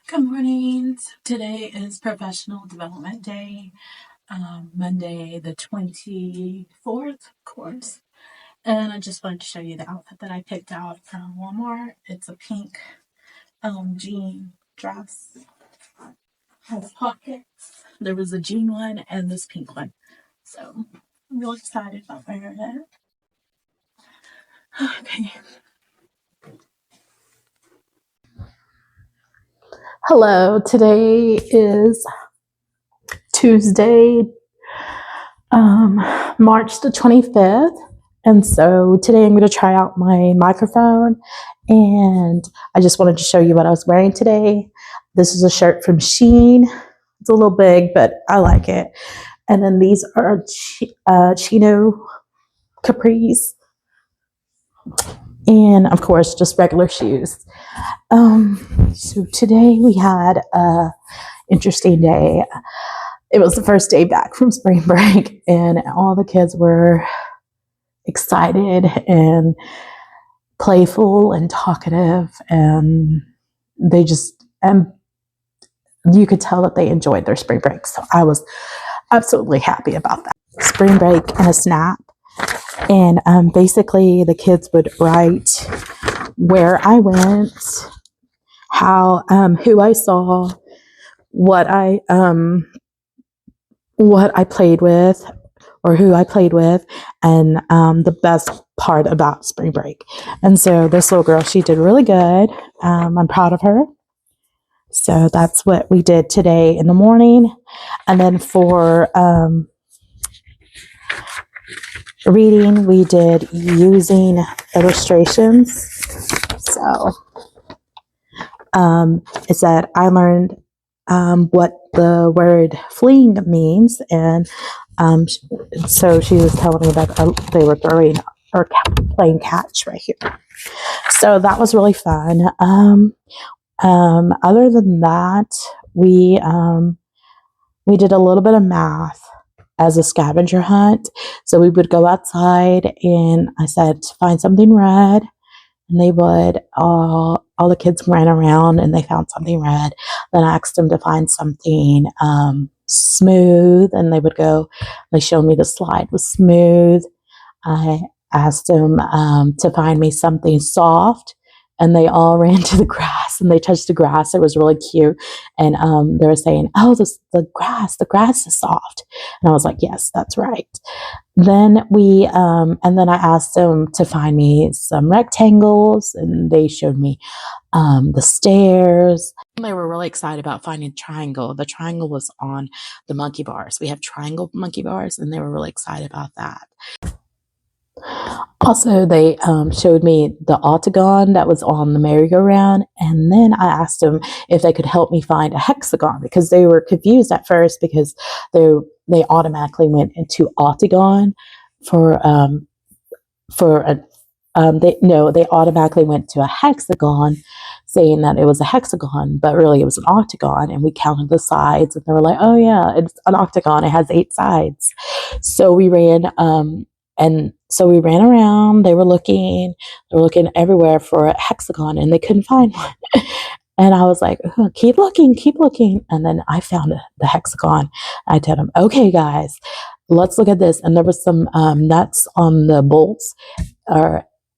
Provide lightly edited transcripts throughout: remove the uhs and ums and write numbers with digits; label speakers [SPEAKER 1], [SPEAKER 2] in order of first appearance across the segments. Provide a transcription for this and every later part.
[SPEAKER 1] Good morning. Today is Professional Development Day, Monday the 24th, of course. And I just wanted to show you the outfit that I picked out from Walmart. It's a pink jean dress. Has pockets. There was a jean one and this pink one. So I'm really excited about wearing it. Okay. Hello, today is Tuesday, March the 25th. And so today I'm going to try out my microphone, and I just wanted to show you what I was wearing today. This is a shirt from Shein. It's a little big, but I like it. And then these are chino capris, and of course just regular shoes. So today we had a interesting day. It was the first day back from spring break, and all the kids were excited and playful and talkative, and they just, and you could tell that they enjoyed their spring break. So I was absolutely happy about that. Spring break and a snap. And basically the kids would write where I went, how, who I saw, what I played with, or who I played with, and the best part about spring break. And so this little girl, she did really good. I'm proud of her. So that's what we did today in the morning. And then for reading, we did using illustrations. So it said I learned what the word fleeing means, and so she was telling me that they were throwing or playing catch right here. So that was really fun. Other than that, we did a little bit of math as a scavenger hunt. So we would go outside, and I said, find something red. And they would, all the kids ran around and they found something red. Then I asked them to find something smooth, and they would go, they showed me the slide was smooth. I asked them to find me something soft, and they all ran to the grass and they touched the grass. It was really cute. And they were saying, oh, the grass is soft. And I was like, yes, that's right. Then and then I asked them to find me some rectangles, and they showed me the stairs. They were really excited about finding triangle. The triangle was on the monkey bars. We have triangle monkey bars, and they were really excited about that. Also, they showed me the octagon that was on the merry-go-round, and then I asked them if they could help me find a hexagon, because they were confused at first because they automatically went into octagon they automatically went to a hexagon, saying that it was a hexagon, but really it was an octagon. And we counted the sides, and they were like, oh yeah, it's an octagon, it has 8 sides. So we ran around. They were looking everywhere for a hexagon, and they couldn't find one. And I was like, oh, keep looking. And then I found the hexagon. I told them, okay, guys, let's look at this. And there was some nuts on the bolts.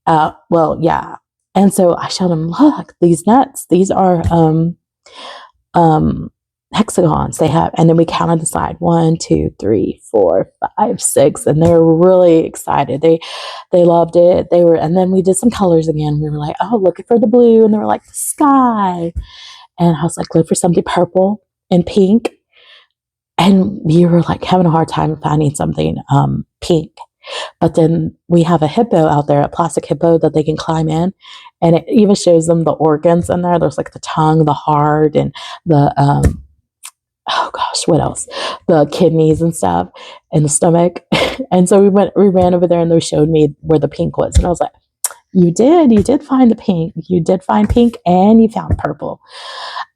[SPEAKER 1] Yeah. And so I showed them, look, these nuts. These are hexagons they have. And then we counted the side, 1, 2, 3, 4, 5, 6, and they were really excited. They loved it. And then we did some colors again. We were like, oh, looking for the blue, and they were like, the sky. And I was like, look for something purple and pink. And we were like having a hard time finding something pink. But then we have a hippo out there, a plastic hippo that they can climb in, and it even shows them the organs in there. There's like the tongue, the heart, and the oh gosh, what else? The kidneys and stuff, and the stomach. And so we ran over there, and they showed me where the pink was, and I was like, you did find the pink. You did find pink, and you found purple.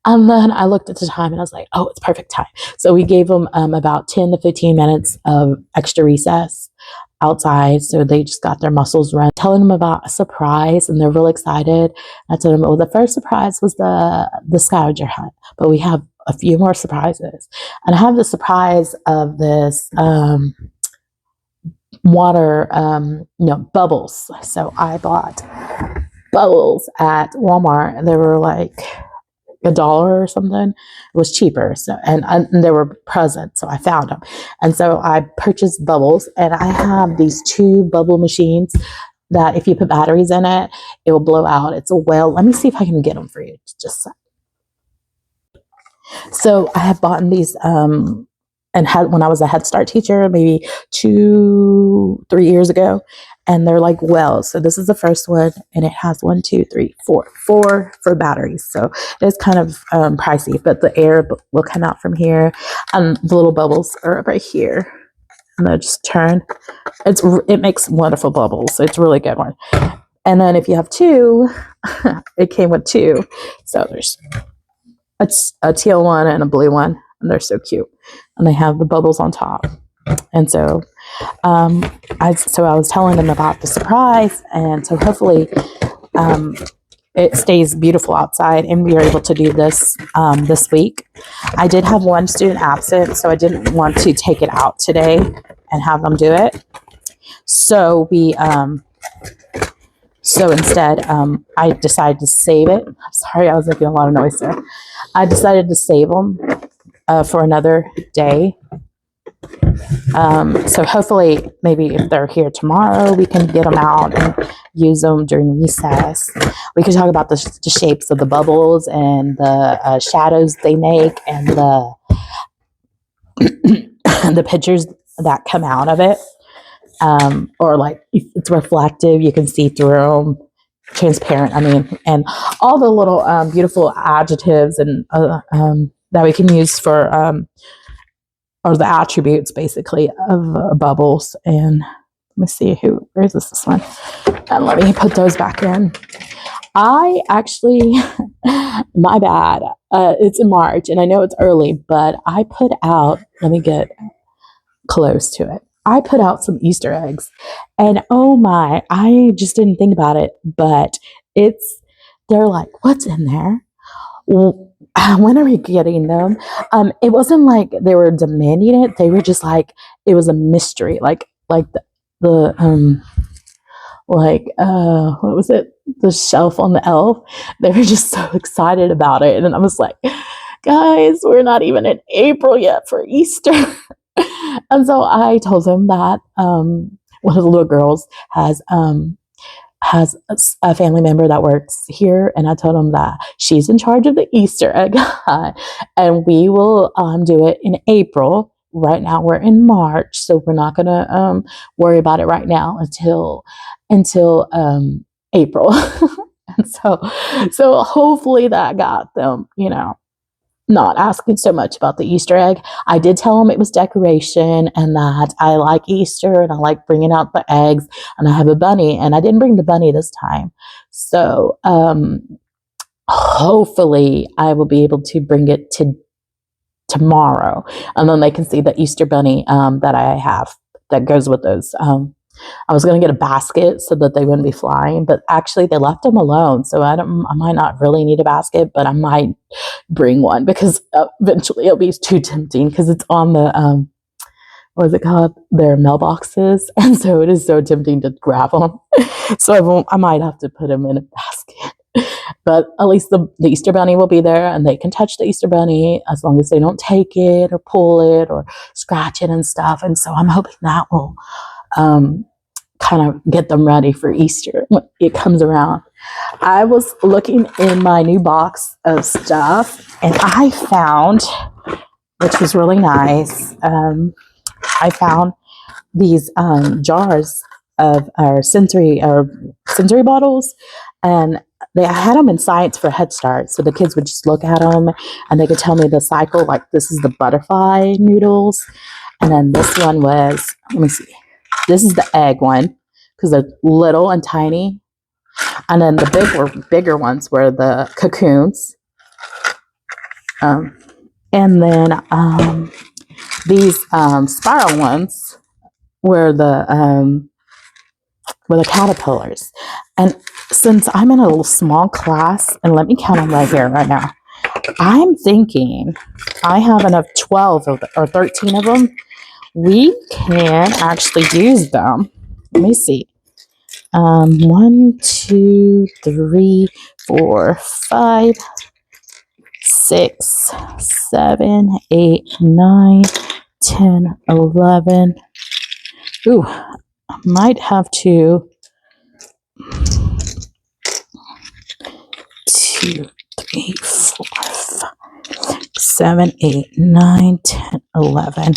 [SPEAKER 1] And then I looked at the time, and I was like, oh, it's perfect time. So we gave them about 10 to 15 minutes of extra recess. outside, so they just got their muscles run. Telling them about a surprise, and they're really excited. I told them, oh, the first surprise was the scavenger hunt, but we have a few more surprises. And I have the surprise of this water, bubbles. So I bought bubbles at Walmart, and they were like $1 or something. It was cheaper, so and they were present, so I found them, and so I purchased bubbles. And I have these 2 bubble machines that if you put batteries in it, it will blow out. It's a whale. Let me see if I can get them for you. Just so I have bought these and had when I was a Head Start teacher, maybe 2-3 years ago, and they're like wells. So this is the first one, and it has 1, 2, 3, 4 for batteries. So it's kind of pricey, but the air will come out from here, and the little bubbles are right here, and they'll just turn. It makes wonderful bubbles. So it's a really good one. And then if you have 2, it came with 2. So there's a teal one and a blue one, and they're so cute, and they have the bubbles on top. And so I was telling them about the surprise, and so hopefully it stays beautiful outside, and we are able to do this this week. I did have one student absent, so I didn't want to take it out today and have them do it. So instead, I decided to save it. I'm sorry, I was making a lot of noise there. I decided to save them for another day. So hopefully, maybe if they're here tomorrow, we can get them out and use them during recess. We could talk about the shapes of the bubbles and the shadows they make, and the pictures that come out of it. Or like if it's reflective, you can see through them, transparent. And all the little beautiful adjectives and that we can use for or the attributes basically of bubbles. And let me see where is this one? And let me put those back in. I actually, my bad. It's in March, and I know it's early, but I put out. Let me get close to it. I put out some Easter eggs, and oh my, I just didn't think about it, but they're like, what's in there? When are we getting them? It wasn't like they were demanding it. They were just like, it was a mystery. Like what was it? The shelf on the elf. They were just so excited about it. And then I was like, guys, we're not even in April yet for Easter. And so I told them that one of the little girls has a family member that works here, and I told them that she's in charge of the Easter egg hunt, and we will do it in April. Right now we're in March, so we're not gonna worry about it right now until April. And so hopefully that got them, not asking so much about the Easter egg. I did tell them it was decoration, and that I like Easter and I like bringing out the eggs, and I have a bunny, and I didn't bring the bunny this time. So hopefully I will be able to bring it to tomorrow, and then they can see the Easter bunny that I have that goes with those. I was going to get a basket so that they wouldn't be flying, but actually they left them alone. So I might not really need a basket, but I might bring one, because eventually it'll be too tempting, because it's on the, what is it called? Their mailboxes. And so it is so tempting to grab them. So I might have to put them in a basket, but at least the Easter bunny will be there, and they can touch the Easter bunny as long as they don't take it or pull it or scratch it and stuff. And so I'm hoping that will, kind of get them ready for Easter when it comes around. I was looking in my new box of stuff, and I found, which was really nice, I found these jars of our sensory bottles, and I had them in science for Head Start, so the kids would just look at them and they could tell me the cycle. Like, this is the butterfly noodles, and then this one was, let me see, this is the egg one, because they're little and tiny. And then the bigger ones were the cocoons. And then these spiral ones were the caterpillars. And since I'm in a little small class, and let me count them right here, right now, I'm thinking I have enough 12 of or 13 of them. We can actually use them. Let me see. 1, 2, 3, 4, 5, 6, 7, 8, 9, 10, 11. Ooh, I might have to 2, 3, 4, 5, 7, 8, 9, 10, 11. I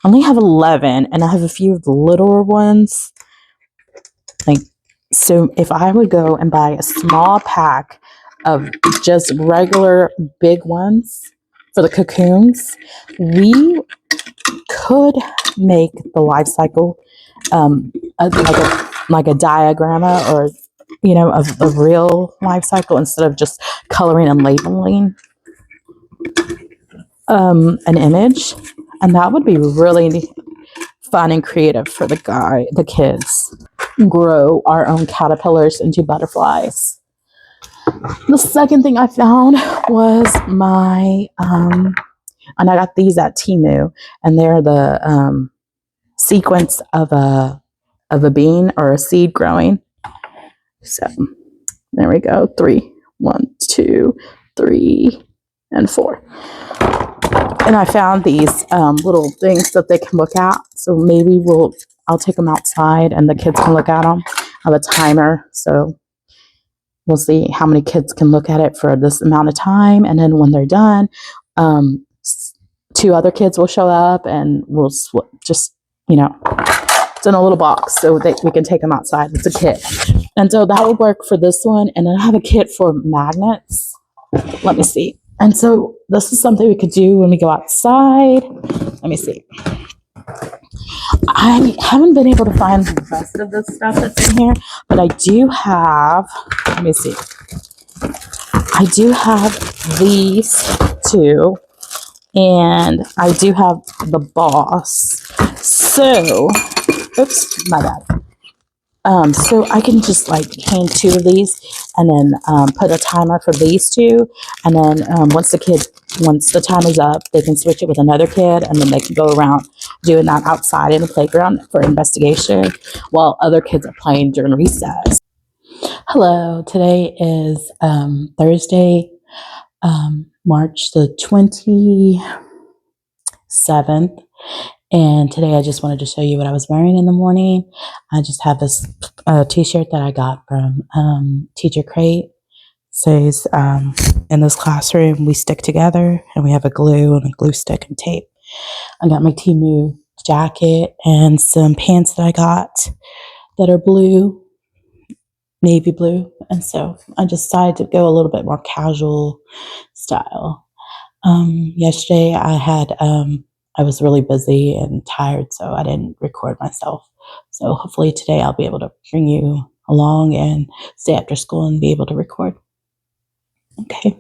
[SPEAKER 1] only have 11, and I have a few of the littler ones. Like, so if I would go and buy a small pack of just regular big ones for the cocoons, we could make the life cycle like a diagram or of real life cycle instead of just coloring and labeling an image, and that would be really fun and creative for the kids. Grow our own caterpillars into butterflies. The second thing I found was and I got these at Temu, and they're the sequence of a bean or a seed growing. So there we go. 3, 1, 2, 3, and 4. And I found these little things that they can look at. So maybe I'll take them outside and the kids can look at them. I have a timer, so we'll see how many kids can look at it for this amount of time. And then when they're done, 2 other kids will show up and we'll just, it's in a little box so that we can take them outside. It's a kit. And so that would work for this one. And then I have a kit for magnets. Let me see. And so this is something we could do when we go outside. Let me see. I haven't been able to find the rest of the stuff that's in here, but I do have, let me see. I do have these 2, and I do have the boss. So, oops, my bad. So I can just hand 2 of these and then put a timer for these 2. And then once the timer's up, they can switch it with another kid, and then they can go around doing that outside in the playground for investigation while other kids are playing during recess. Hello, today is Thursday, March the 27th. And today I just wanted to show you what I was wearing in the morning. I just have this t-shirt that I got from Teacher Crate. It says, in this classroom, we stick together, and we have a glue and a glue stick and tape. I got my Temu jacket and some pants that I got that are blue, navy blue. And so I decided to go a little bit more casual style. Yesterday I was really busy and tired, so I didn't record myself. So hopefully today I'll be able to bring you along and stay after school and be able to record. Okay.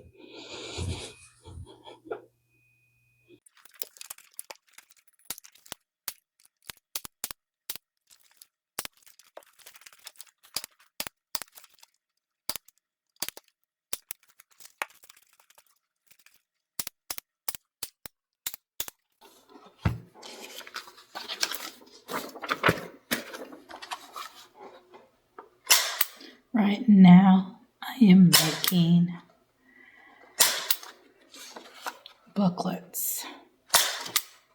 [SPEAKER 1] Right now I am making booklets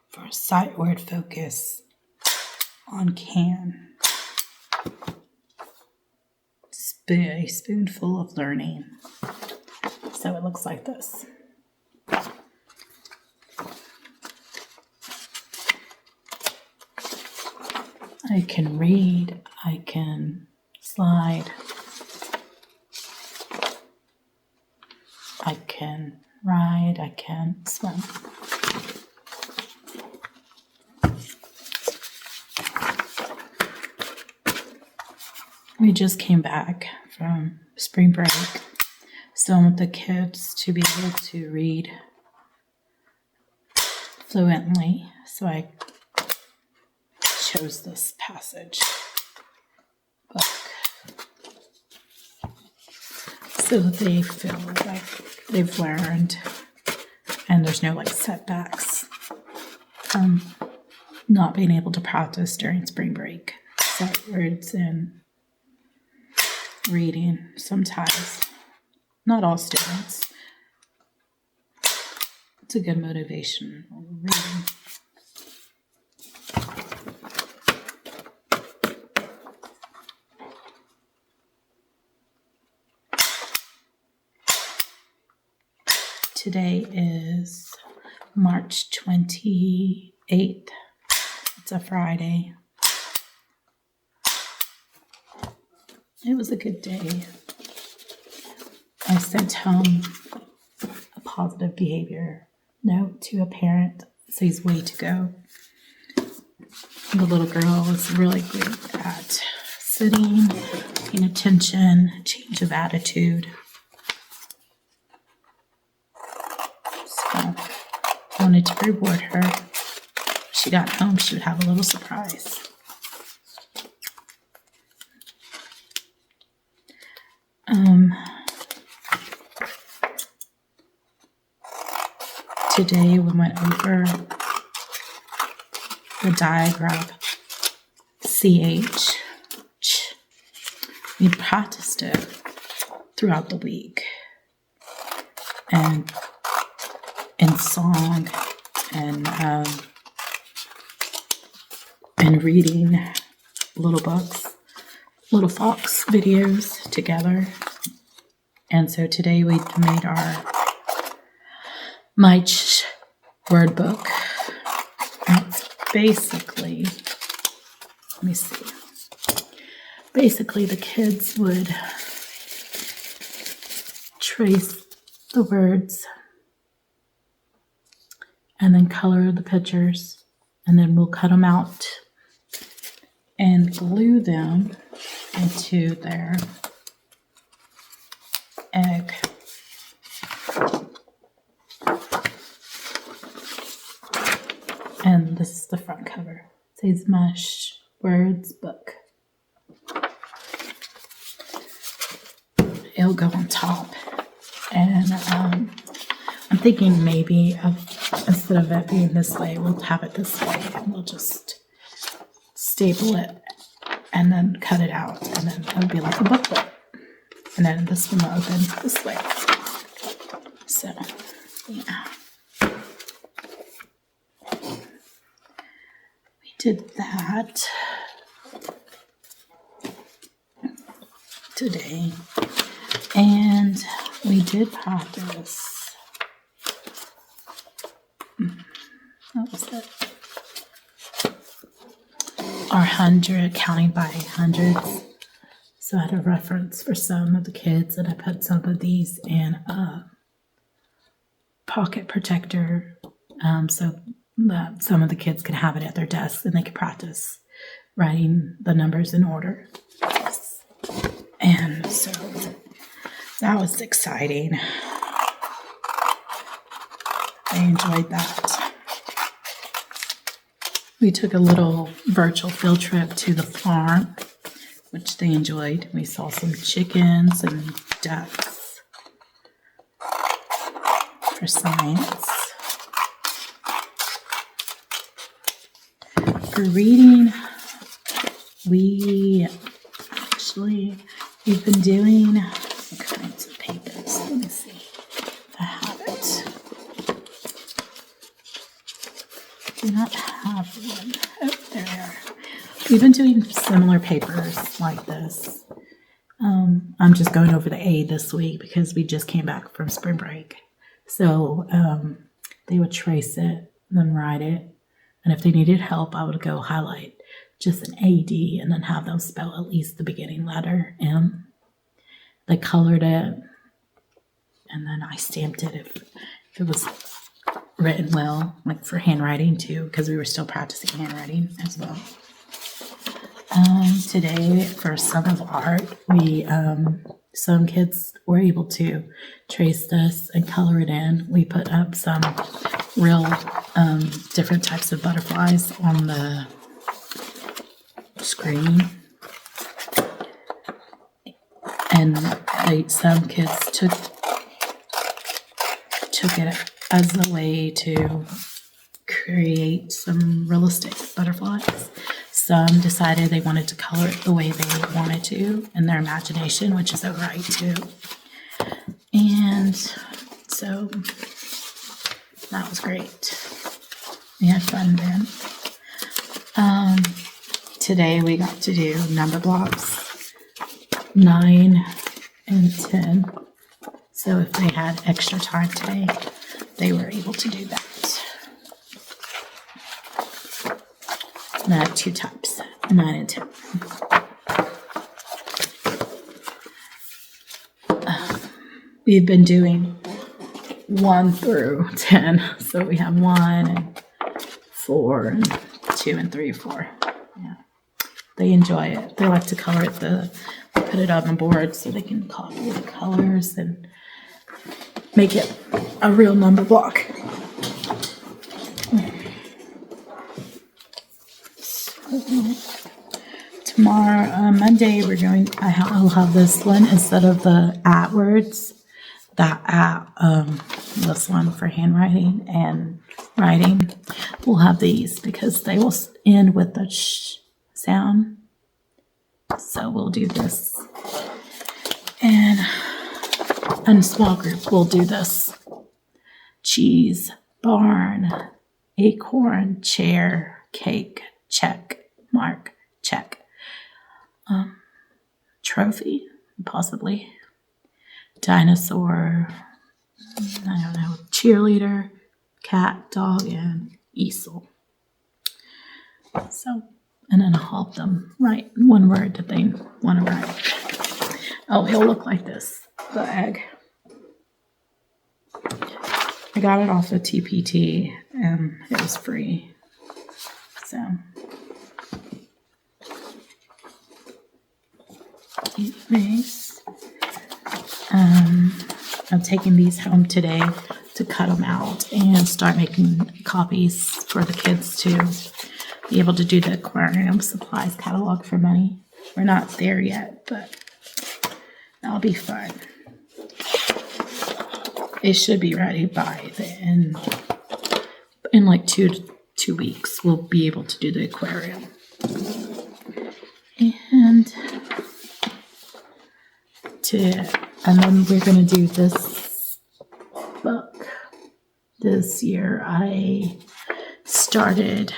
[SPEAKER 1] for sight word focus on Can. A spoonful of learning. So it looks like this. I can read, I can slide, I can ride, I can swim. We just came back from spring break, so I want the kids to be able to read fluently. So I chose this passage book so that they feel like they've learned and there's no like setbacks from not being able to practice during spring break. Sight words and reading sometimes. Not all students. It's a good motivation for reading. Today is March 28th. It's a Friday. It was a good day. I sent home a positive behavior note to a parent. It says way to go. The little girl is really great at sitting, paying attention, change of attitude. So I wanted to reward her. When she got home, she would have a little surprise. Today we went over the diagram CH. We practiced it throughout the week and in song and reading little books, little fox videos together. And so today we made our Mych word book. It's basically, let me see. Basically, the kids would trace the words and then color the pictures, and then we'll cut them out and glue them into their egg. And this is the front cover. It says Mych Words Book. It'll go on top. And I'm thinking maybe instead of it being this way, we'll have it this way. And we'll just staple it and then cut it out. And then it'll be like a booklet. And then this one will open this way. So, yeah. Did that today, and we did practice. What was it? Our 100, counting by hundreds. So I had a reference for some of the kids, and I put some of these in a pocket protector, so that some of the kids could have it at their desks and they could practice writing the numbers in order. And so that was exciting. I enjoyed that. We took a little virtual field trip to the farm, which they enjoyed. We saw some chickens and ducks for science. For reading, we've been doing all kinds of papers. Let me see if I have it. Do not have one. Oh, there they are. We've been doing similar papers like this. I'm just going over the A this week because we just came back from spring break. So they would trace it, then write it. And if they needed help, I would go highlight just an AD and then have them spell at least the beginning letter M. They colored it, and then I stamped it if it was written well, like for handwriting too, because we were still practicing handwriting as well. Today, for some of art, some kids were able to trace this and color it in. We put up some real different types of butterflies on the screen. And some kids took it as a way to create some realistic butterflies. Some decided they wanted to color it the way they wanted to in their imagination, which is a right too. And so that was great. We had fun then. Today we got to do number blocks 9 and 10. So if they had extra time today, they were able to do that. And I had 2 types, 9 and 10. We've been doing 1 through 10. So we have 1 and 4 and 2 and 3, 4. Yeah. They enjoy it. They like to color it. Put it on the board so they can copy the colors and make it a real number block. Tomorrow, Monday, I'll have this one instead of the at words. This one for handwriting and writing. We'll have these because they will end with the sh sound. So we'll do this. And in a small group, we'll do this. Cheese, barn, acorn, chair, cake, check, mark, check. Trophy, possibly. Dinosaur, I don't know, cheerleader, cat, dog, and easel. So, and then I'll help them write one word that they want to write. Oh, it'll look like this, the egg. I got it off of TPT, and it was free. So, anyways. I'm taking these home today to cut them out and start making copies for the kids to be able to do the aquarium supplies catalog for money. We're not there yet, but that'll be fun. It should be ready by the end. In like 2 weeks, we'll be able to do the aquarium. And then we're going to do this book. This year I started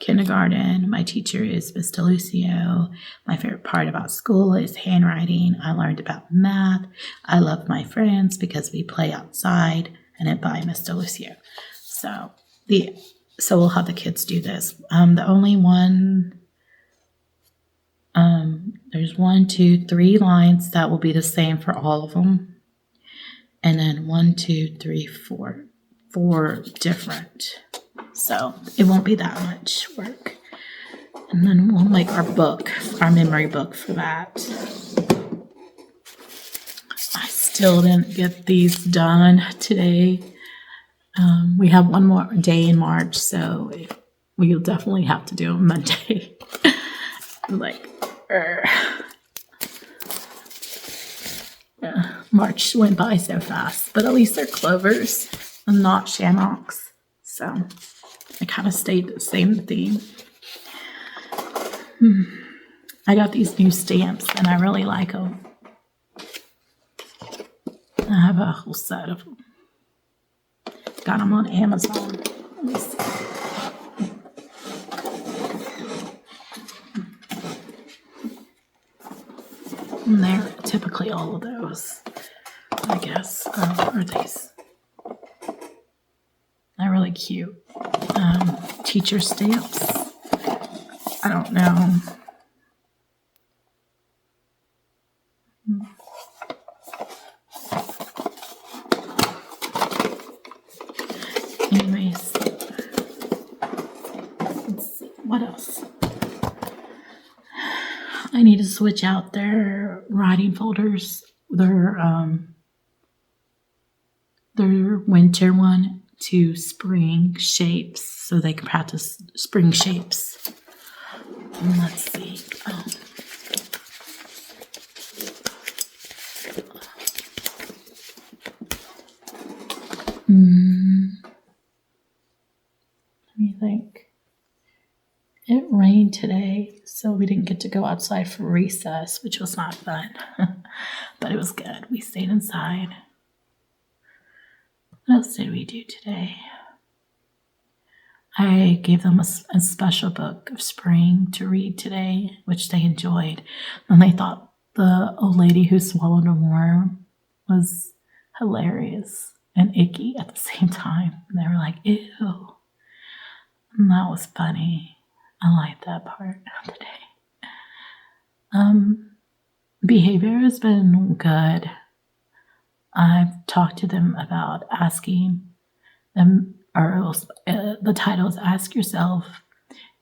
[SPEAKER 1] kindergarten. My teacher is Miss DeLucio. My favorite part about school is handwriting. I learned about math. I love my friends because we play outside, and it by Miss DeLucio. So we'll have the kids do this. The only one... there's 1, 2, 3 lines that will be the same for all of them. And then 1, 2, 3, 4 different. So it won't be that much work. And then we'll make our memory book for that. I still didn't get these done today. We have one more day in March, so we'll definitely have to do them Monday. March went by so fast, but at least they're clovers and not shamrocks, so I kind of stayed the same theme. I got these new stamps and I really like them. I have a whole set of them. Got them on Amazon. Let me see. And they're typically all of those, I guess. Are these? They're really cute. Teacher stamps. I don't know. Anyways, let's see. What else? I need to switch out their writing folders, their winter one to spring shapes so they can practice spring shapes. Let's see. Let me think. It rained today, so we didn't get to go outside for recess, which was not fun, but it was good. We stayed inside. What else did we do today? I gave them a special book of spring to read today, which they enjoyed. And they thought the old lady who swallowed a worm was hilarious and icky at the same time. And they were like, ew. And that was funny. I liked that part of the day. Behavior has been good. I've talked to them about asking them, or the title is Ask Yourself,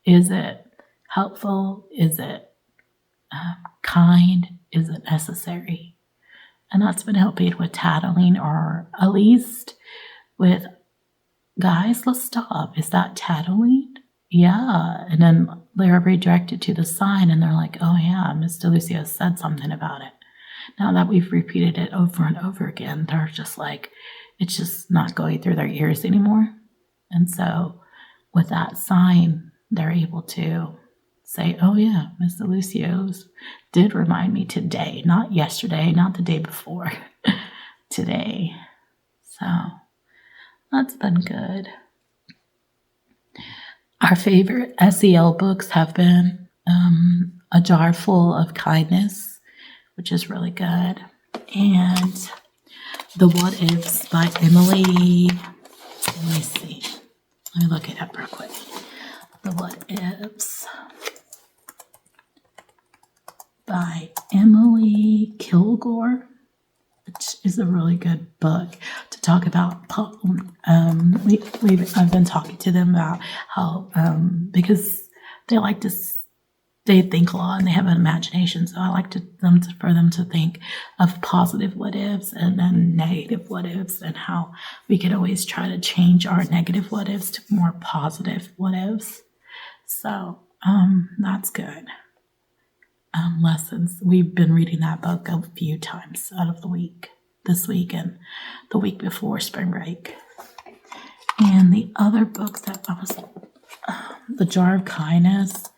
[SPEAKER 1] is it helpful? Is it kind? Is it necessary? And that's been helping with tattling, or at least with, guys, let's stop. Is that tattling? Yeah. And then they're redirected to the sign and they're like, oh yeah, Miss DeLucia said something about it. Now that we've repeated it over and over again, they're just like, it's just not going through their ears anymore. And so with that sign, they're able to say, oh yeah, Miss DeLucio's did remind me today, not yesterday, not the day before, today. So that's been good. Our favorite SEL books have been A Jar Full of Kindness, which is really good, and The What Ifs by Emily. Let me see. Let me look it up real quick. The What Ifs by Emily Kilgore, which is a really good book to talk about. I've been talking to them about how because they like to. They think a lot and they have an imagination, so I like for them to think of positive what ifs and then negative what ifs, and how we could always try to change our negative what ifs to more positive what ifs. So that's good. Lessons. We've been reading that book a few times out of the week, this week and the week before spring break. And the other book that I was, The Jar of Kindness,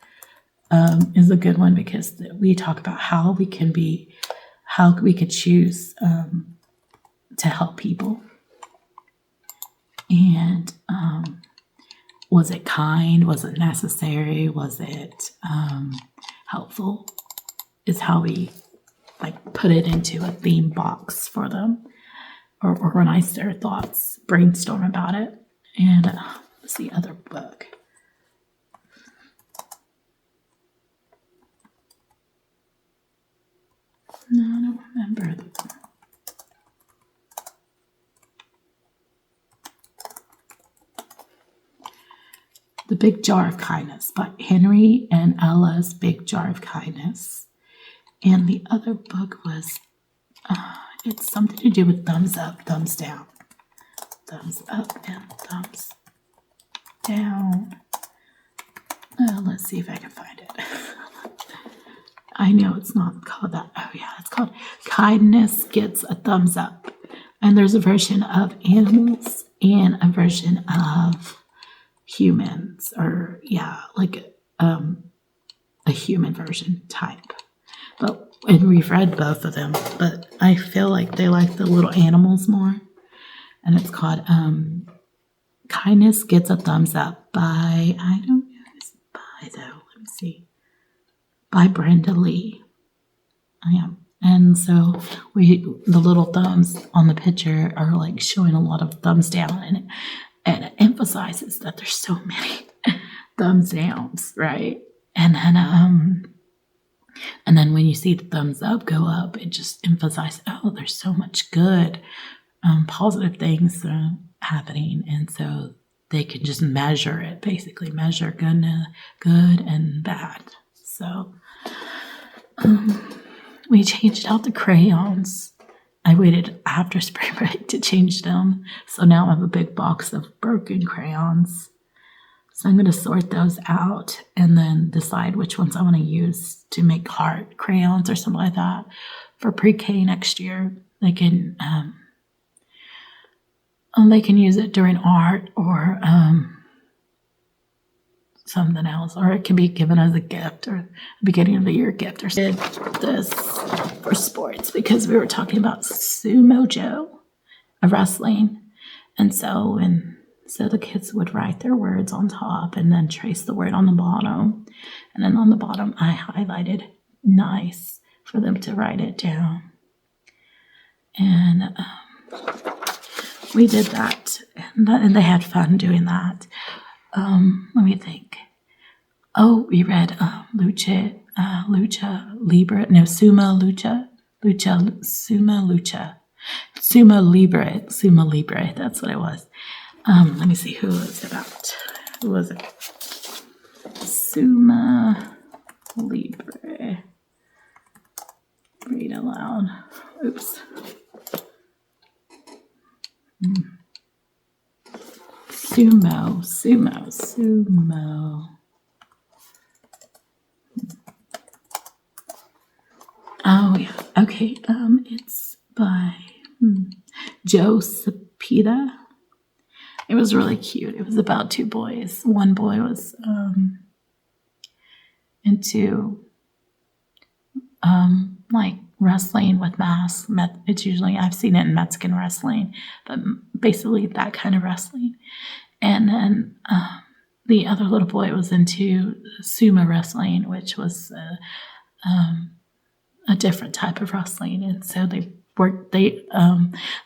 [SPEAKER 1] is a good one because we talk about how we could choose to help people. And was it kind? Was it necessary? Was it helpful? Is how we put it into a theme box for them, or organize their thoughts, brainstorm about it. And what's the other book? No, I don't remember. The Big Jar of Kindness by Henry and Ella's Big Jar of Kindness. And the other book was, it's something to do with thumbs up, thumbs down. Thumbs up and thumbs down. Let's see if I can find it. I know it's not called that. Oh yeah, it's called Kindness Gets a Thumbs Up. And there's a version of animals and a version of humans, or a human version type. And we've read both of them, but I feel like they like the little animals more. And it's called Kindness Gets a Thumbs Up by, I don't know who it's by though. Let me see. By Brenda Lee. Yeah. And so the little thumbs on the picture are showing a lot of thumbs down, and it emphasizes that there's so many thumbs downs, right? And then when you see the thumbs up go up, it just emphasizes, oh, there's so much good, positive things happening, and so they can just measure it, basically measure good and bad. So we changed out the crayons. I waited after spring break to change them, so now I have a big box of broken crayons. So I'm going to sort those out and then decide which ones I want to use to make heart crayons or something like that for pre-K next year. They can use it during art or something else, or it can be given as a gift or a beginning of the year gift. Or did this for sports because we were talking about Sumo Joe of wrestling, and so the kids would write their words on top and then trace the word on the bottom, and then on the bottom I highlighted nice for them to write it down, and we did that, and they had fun doing that. Let me think. Oh, we read Lucha Libre. No, Sumo Libre. That's what it was. Let me see who it was about. Who was it? Sumo Libre. Read aloud. Oops. Sumo. Oh yeah. Okay. It's by Joe Cepeda. It was really cute. It was about two boys. One boy was into like wrestling with masks. It's usually, I've seen it in Mexican wrestling, but basically that kind of wrestling. And then the other little boy was into sumo wrestling, which was a different type of wrestling. And so they were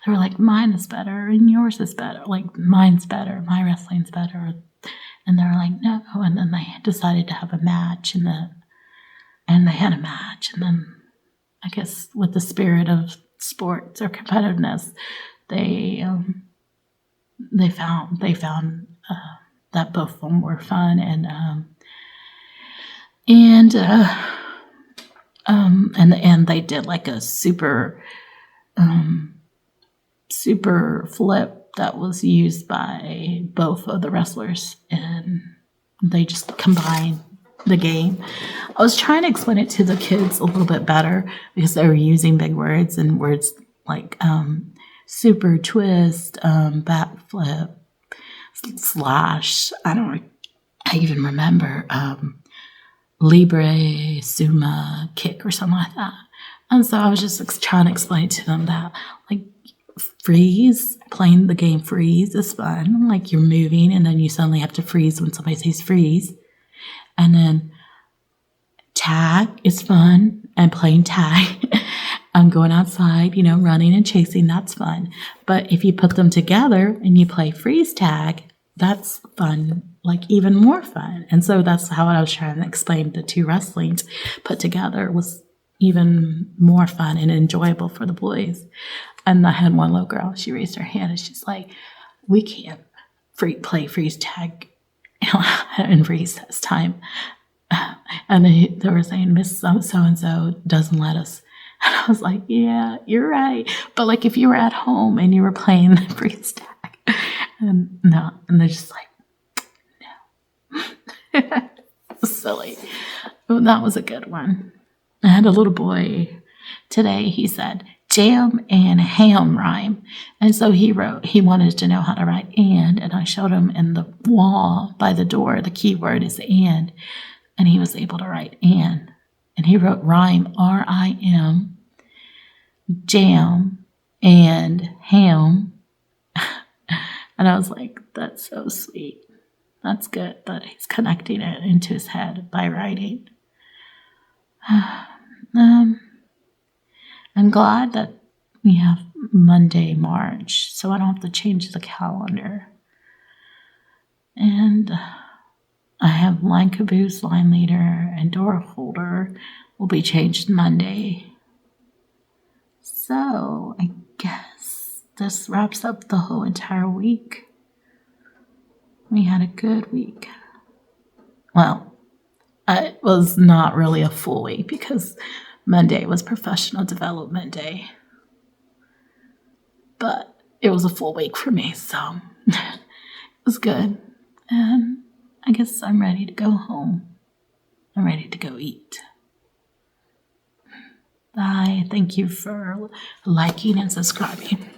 [SPEAKER 1] like, mine is better and yours is better. Like, mine's better, my wrestling's better. And they were like, no. And then they decided to have a match, and they had a match. And then I guess with the spirit of sports or competitiveness, they found that both of them were fun, and they did like a super flip that was used by both of the wrestlers, and they just combined the game. I was trying to explain it to the kids a little bit better because they were using big words and words like super twist, backflip, slash. I even remember libre, suma, kick, or something like that. And so I was just trying to explain to them that, like, freeze, playing the game freeze is fun. Like, you're moving and then you suddenly have to freeze when somebody says freeze. And then tag is fun, and playing tag. I'm going outside, running and chasing, that's fun. But if you put them together and you play freeze tag, that's fun, like even more fun. And so that's how I was trying to explain the two wrestlings put together was even more fun and enjoyable for the boys. And I had one little girl, she raised her hand and she's like, we can't play freeze tag in recess time. And they were saying, Miss so-and-so doesn't let us. And I was like, yeah, you're right. But like if you were at home and you were playing the freeze tag, and no, and they're just like, no. Silly. That was a good one. I had a little boy today, he said, jam and ham rhyme. And so he wanted to know how to write and I showed him in the wall by the door, the keyword is and he was able to write and he wrote rhyme, R-I-M, jam and ham. And I was like, that's so sweet. That's good that he's connecting it into his head by writing. I'm glad that we have Monday, March, so I don't have to change the calendar. And I have line caboose, line leader, and door holder will be changed Monday. So I guess this wraps up the whole entire week. We had a good week. Well, it was not really a full week because Monday was professional development day. But it was a full week for me, so it was good. And I guess I'm ready to go home. I'm ready to go eat. Bye. Thank you for liking and subscribing.